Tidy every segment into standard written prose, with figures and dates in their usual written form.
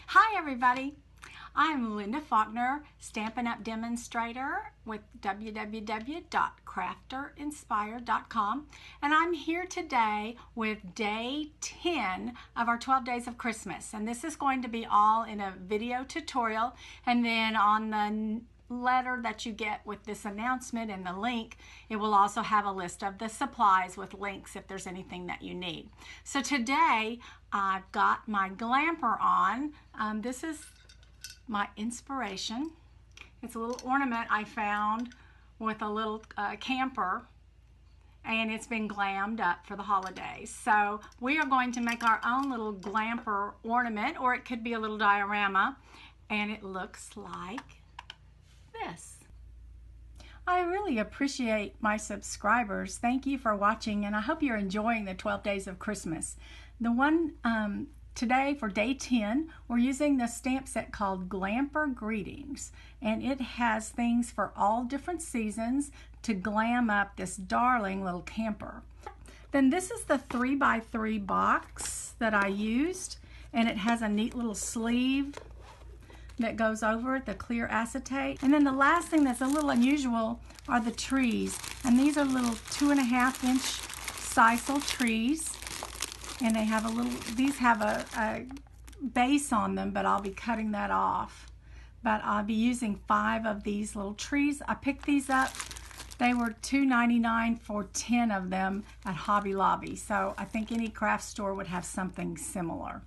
Hi everybody, I'm Linda Faulkner, Stampin' Up! Demonstrator with www.crafterinspire.com, and I'm here today with day 10 of our 12 days of Christmas, and this is going to be all in a video tutorial, and then on the letter that you get with this announcement and the link, it will also have a list of the supplies with links if there's anything that you need. So today I've got my Glamper on. This is my inspiration. It's a little ornament I found with a little camper, and it's been glammed up for the holidays. So we are going to make our own little Glamper ornament, or it could be a little diorama, and it looks like this. I really appreciate my subscribers. Thank you for watching, and I hope you're enjoying the 12 days of Christmas. The one today for day 10, we're using the stamp set called Glamper Greetings, and it has things for all different seasons to glam up this darling little camper. Then this is the 3x3 box that I used, and it has a neat little sleeve that goes over it, the clear acetate. And then the last thing that's a little unusual are the trees. And these are little 2.5-inch sisal trees. And they have a little, these have a base on them, but I'll be cutting that off. But I'll be using 5 of these little trees. I picked these up. They were $2.99 for 10 of them at Hobby Lobby. So I think any craft store would have something similar.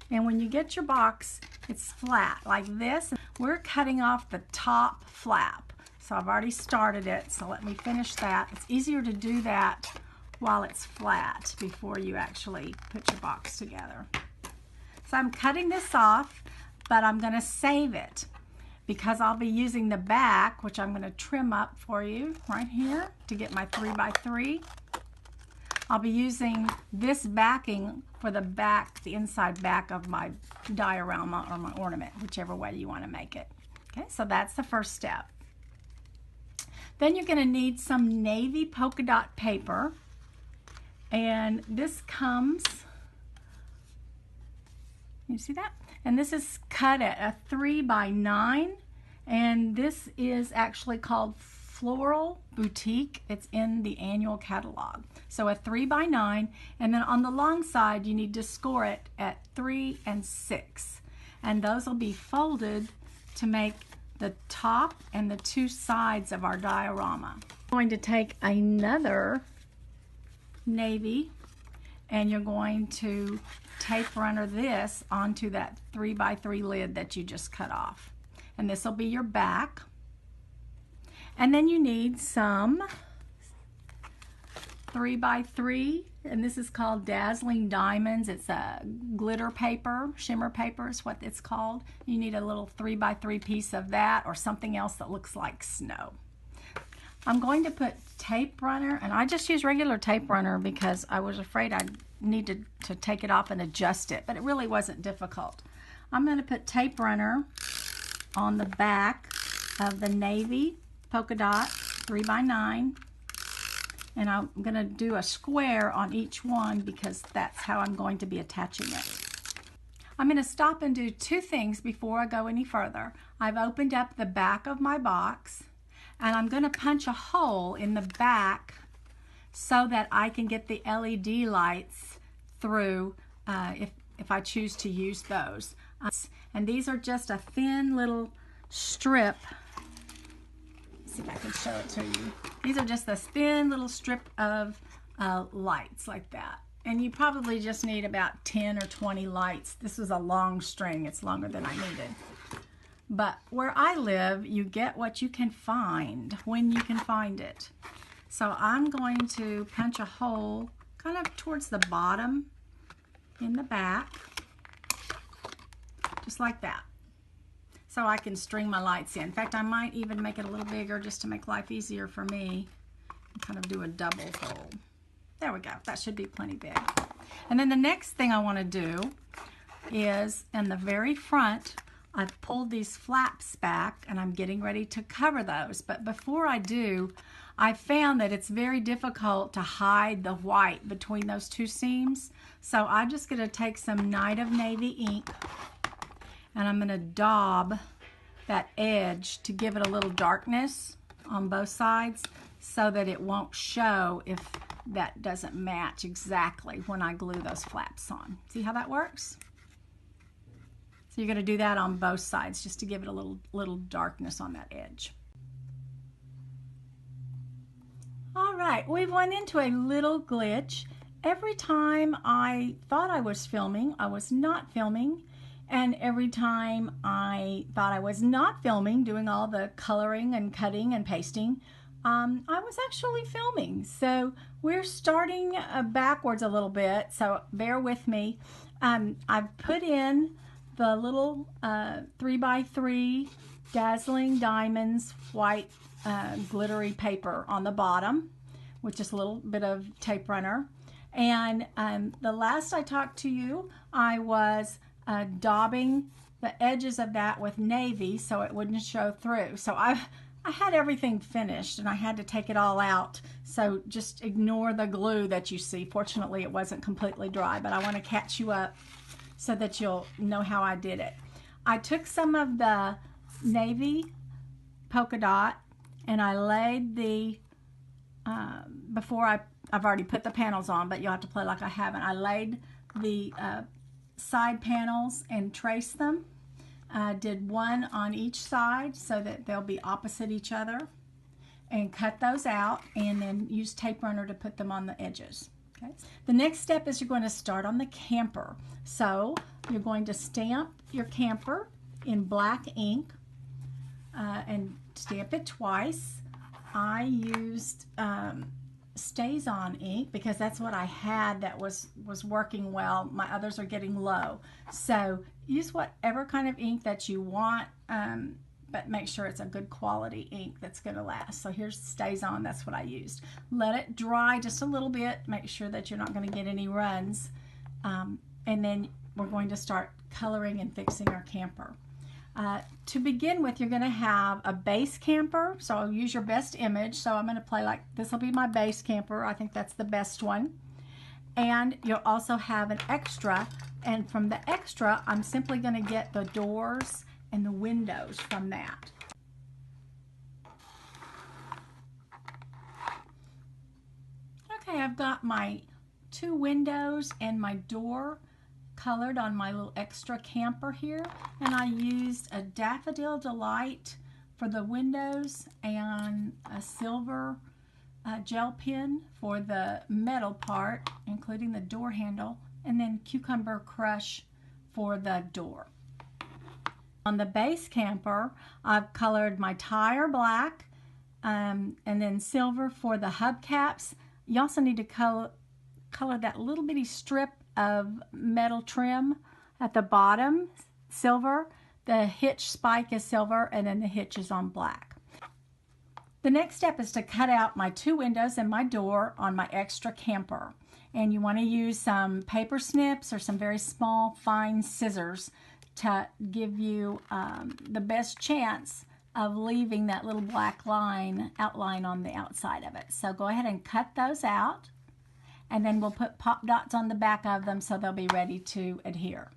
And when you get your box, it's flat like this. We're cutting off the top flap. So I've already started it, so let me finish that. It's easier to do that while it's flat before you actually put your box together. So I'm cutting this off, but I'm going to save it because I'll be using the back, which I'm going to trim up for you right here to get my 3x3. I'll be using this backing for the back, the inside back of my diorama or my ornament, whichever way you want to make it. Okay, so that's the first step. Then you're going to need some navy polka dot paper, and this comes, you see that? And this is cut at a 3x9, and this is actually called Floral Boutique. It's in the annual catalog. So a 3x9, and then on the long side you need to score it at 3 and 6, and those will be folded to make the top and the 2 sides of our diorama. I'm going to take another navy, and you're going to tape runner this onto that 3x3 lid that you just cut off, and this will be your back. And then you need some 3x3, and this is called Dazzling Diamonds. It's a glitter paper, shimmer paper is what it's called. You need a little 3x3 piece of that or something else that looks like snow. I'm going to put tape runner, and I just use regular tape runner because I was afraid I'd need to take it off and adjust it, but it really wasn't difficult. I'm going to put tape runner on the back of the navy polka dot 3x9, and I'm going to do a square on each one because that's how I'm going to be attaching it. I'm going to stop and do 2 things before I go any further. I've opened up the back of my box, and I'm going to punch a hole in the back so that I can get the LED lights through if I choose to use those. And these are just a thin little strip. See if I can show it to you. These are just a thin little strip of lights like that. And you probably just need about 10 or 20 lights. This is a long string. It's longer than I needed. But where I live, you get what you can find when you can find it. So I'm going to punch a hole kind of towards the bottom in the back, just like that. So I can string my lights in. In fact, I might even make it a little bigger just to make life easier for me. And kind of do a double fold. There we go. That should be plenty big. And then the next thing I want to do is in the very front, I've pulled these flaps back and I'm getting ready to cover those. But before I do, I found that it's very difficult to hide the white between those 2 seams. So I'm just going to take some Night of Navy ink and I'm going to daub that edge to give it a little darkness on both sides so that it won't show if that doesn't match exactly when I glue those flaps on. See how that works? So you're going to do that on both sides just to give it a little darkness on that edge. All right, we went into a little glitch. Every time I thought I was filming, I was not filming. And every time I thought I was not filming, doing all the coloring and cutting and pasting, I was actually filming. So we're starting backwards a little bit, so bear with me. I've put in the little 3x3 Dazzling Diamonds white glittery paper on the bottom with just a little bit of tape runner. And the last I talked to you, I was daubing the edges of that with navy so it wouldn't show through. So I had everything finished and I had to take it all out. So just ignore the glue that you see. Fortunately, it wasn't completely dry, but I want to catch you up so that you'll know how I did it. I took some of the navy polka dot and I laid the, I've already put the panels on, but you'll have to play like I haven't. I laid the side panels and traced them. Did one on each side so that they'll be opposite each other, and cut those out and then use tape runner to put them on the edges. Okay. The next step is you're going to start on the camper. So you're going to stamp your camper in black ink and stamp it twice. I used Stays On ink because that's what I had that was working well. My others are getting low. So use whatever kind of ink that you want, but make sure it's a good quality ink that's going to last. So here's Stays On, that's what I used. Let it dry just a little bit, make sure that you're not going to get any runs, and then we're going to start coloring and fixing our camper. To begin with, you're going to have a base camper, so I'll use your best image. So I'm going to play like, this will be my base camper. I think that's the best one. And you'll also have an extra, and from the extra, I'm simply going to get the doors and the windows from that. Okay, I've got my two windows and my door colored on my little extra camper here, and I used a Daffodil Delight for the windows and a silver gel pen for the metal part, including the door handle, and then Cucumber Crush for the door. On the base camper, I've colored my tire black and then silver for the hubcaps. You also need to color that little bitty strip of metal trim at the bottom, silver. The hitch spike is silver, and then the hitch is on black. The next step is to cut out my two windows and my door on my extra camper. And you want to use some paper snips or some very small, fine scissors to give you the best chance of leaving that little black outline on the outside of it. So go ahead and cut those out, and then we'll put pop dots on the back of them so they'll be ready to adhere.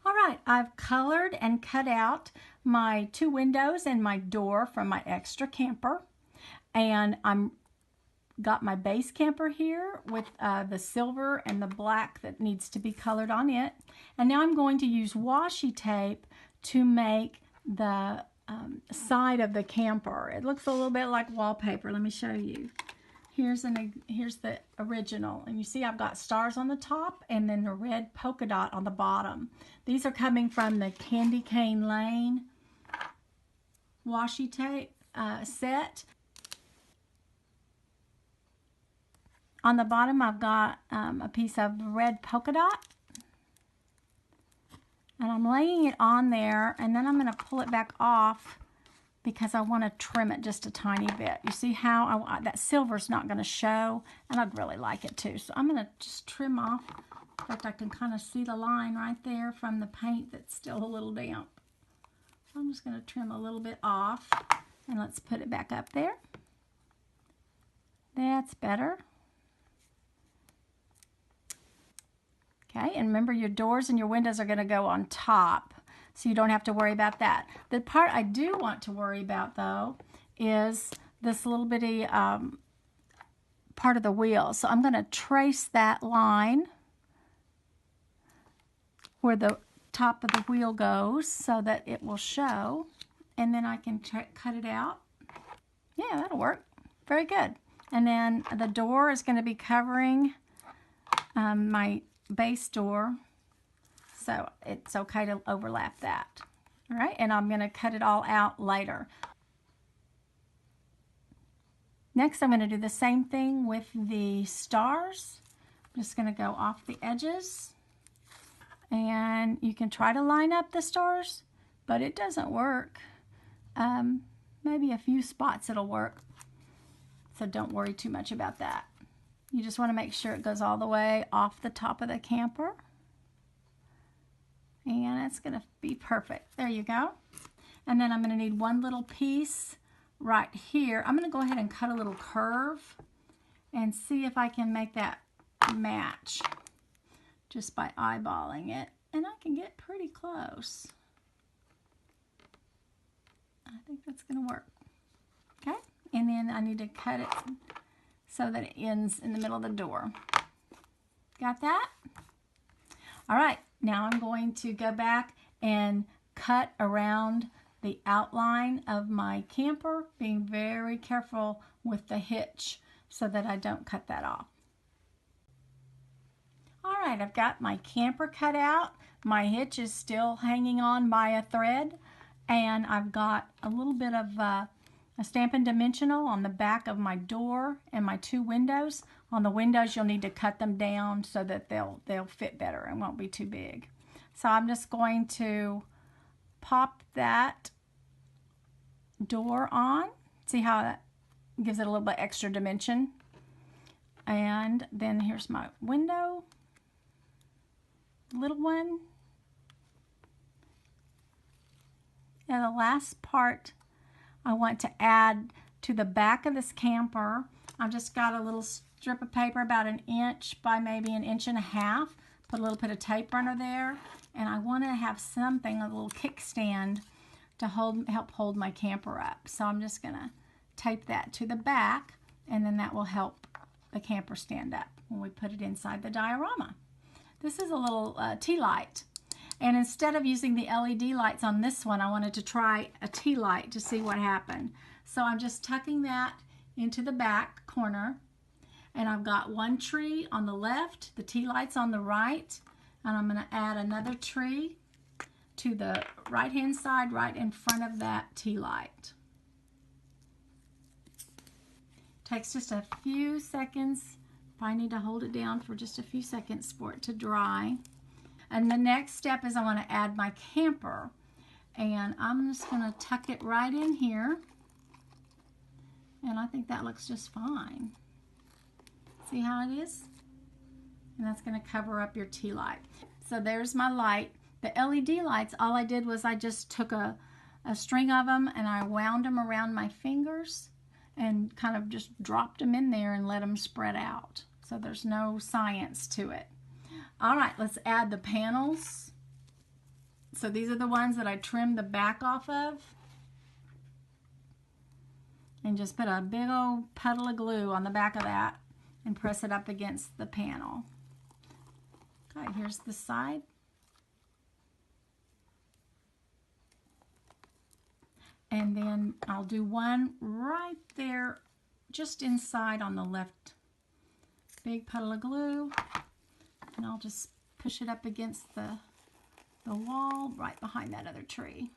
All right, I've colored and cut out my two windows and my door from my extra camper, and I'm got my base camper here with the silver and the black that needs to be colored on it. And now I'm going to use washi tape to make the side of the camper. It looks a little bit like wallpaper. Let me show you. Here's the original, and you see I've got stars on the top and then the red polka dot on the bottom. These are coming from the Candy Cane Lane washi tape set. On the bottom, I've got a piece of red polka dot, and I'm laying it on there, and then I'm going to pull it back off because I want to trim it just a tiny bit. You see how that silver's not going to show, and I'd really like it too. So I'm going to just trim off. In fact, I can kind of see the line right there from the paint that's still a little damp. So I'm just going to trim a little bit off, and let's put it back up there. That's better. Okay, and remember your doors and your windows are going to go on top, so you don't have to worry about that. The part I do want to worry about, though, is this little bitty part of the wheel. So I'm going to trace that line where the top of the wheel goes so that it will show, and then I can cut it out. Yeah, that'll work. Very good. And then the door is going to be covering my base door, so it's okay to overlap that. All right, and I'm going to cut it all out later. Next, I'm going to do the same thing with the stars. I'm just going to go off the edges, and you can try to line up the stars, but it doesn't work. Maybe a few spots it'll work, so don't worry too much about that. You just want to make sure it goes all the way off the top of the camper, and it's going to be perfect. There you go. And then I'm going to need one little piece right here. I'm going to go ahead and cut a little curve and see if I can make that match just by eyeballing it, and I can get pretty close. I think that's going to work. Okay, and then I need to cut it so that it ends in the middle of the door. Got that? All right, now I'm going to go back and cut around the outline of my camper, being very careful with the hitch so that I don't cut that off. All right, I've got my camper cut out. My hitch is still hanging on by a thread, and I've got a little bit of a Stampin' Dimensional on the back of my door and my two windows. On the windows, you'll need to cut them down so that they'll fit better and won't be too big. So I'm just going to pop that door on. See how that gives it a little bit extra dimension. And then here's my window, little one. And the last part I want to add to the back of this camper. I've just got a little strip of paper about 1 inch by maybe 1.5 inches. Put a little bit of tape runner there, and I want to have something, a little kickstand, to help hold my camper up. So I'm just going to tape that to the back, and then that will help the camper stand up when we put it inside the diorama. This is a little tea light. And instead of using the LED lights on this one, I wanted to try a tea light to see what happened. So I'm just tucking that into the back corner. And I've got one tree on the left, the tea light's on the right. And I'm going to add another tree to the right-hand side, right in front of that tea light. Takes just a few seconds. I need to hold it down for just a few seconds for it to dry. And the next step is I want to add my camper, and I'm just going to tuck it right in here, and I think that looks just fine. See how it is? And that's going to cover up your tea light. So there's my light. The LED lights, all I did was I just took a string of them and I wound them around my fingers and kind of just dropped them in there and let them spread out. So there's no science to it. All right, let's add the panels. So these are the ones that I trimmed the back off of. And just put a big old puddle of glue on the back of that and press it up against the panel. Okay, here's the side. And then I'll do one right there, just inside on the left. Big puddle of glue. And I'll just push it up against the wall right behind that other tree.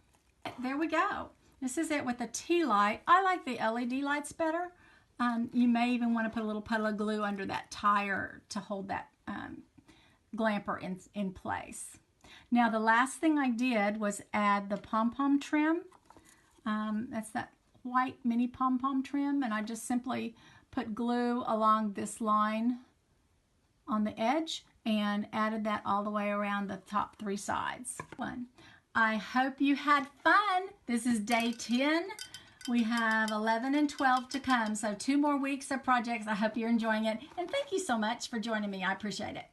There we go. This is it with the tea light. I like the LED lights better. You may even want to put a little puddle of glue under that tire to hold that Glamper in place. Now the last thing I did was add the pom-pom trim. That's that white mini pom-pom trim, and I just simply put glue along this line on the edge and added that all the way around the top 3 sides. I hope you had fun. This is day 10. We have 11 and 12 to come, so 2 more weeks of projects. I hope you're enjoying it, and thank you so much for joining me. I appreciate it.